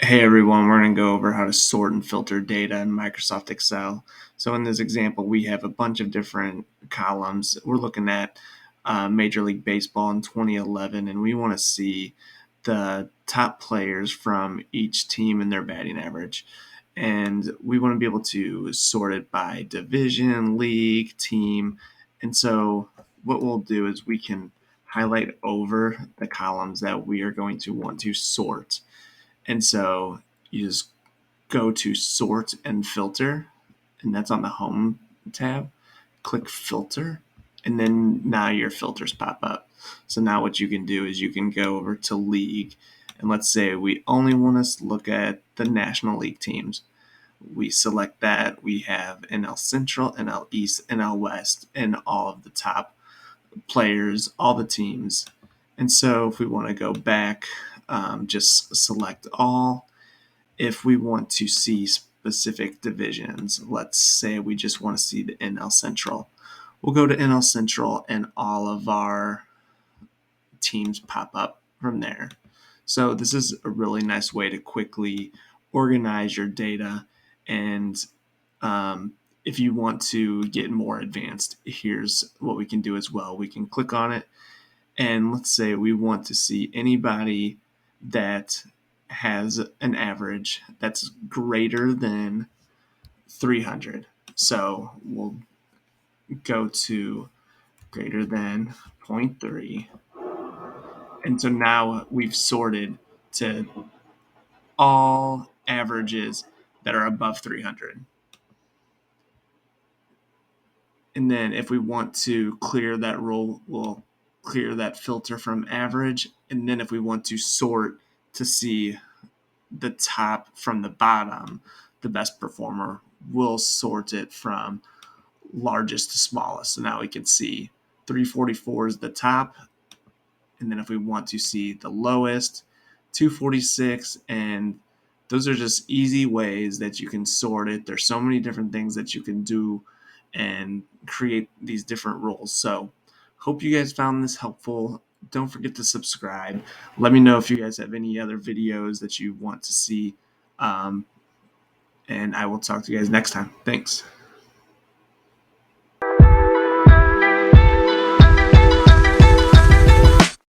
Hey everyone, we're going to go over how to sort and filter data in Microsoft Excel. So in this example, we have a bunch of different columns. We're looking at Major League Baseball in 2011, and we want to see the top players from each team and their batting average. And we want to be able to sort it by division, league, team. And so what we'll do is we can highlight over the columns that we are going to want to sort. And so you just go to sort and filter, and that's on the home tab. Click filter, and then now your filters pop up. So now what you can do is you can go over to league, and let's say we only want to look at the National League teams. We select that. We have NL Central, NL East, NL West, and all of the top players, all the teams. And so if we want to go back, just select all. If we want to see specific divisions, let's say we just want to see the NL Central, we'll go to NL Central and all of our teams pop up from there. So this is a really nice way to quickly organize your data. And if you want to get more advanced, here's what we can do as well. We can click on it, and let's say we want to see anybody that has an average that's greater than 300. So we'll go to greater than zero point 0.3. And so now we've sorted to all averages that are above 300. And then if we want to clear that row, we'll clear that filter from average. And then if we want to sort to see the top from the bottom, the best performer, we'll sort it from largest to smallest. So now we can see 344 is the top. And then if we want to see the lowest, 246. And those are just easy ways that you can sort it. There's so many different things that you can do and create these different roles. So hope you guys found this helpful. Don't forget to subscribe. Let me know if you guys have any other videos that you want to see. And I will talk to you guys next time. Thanks.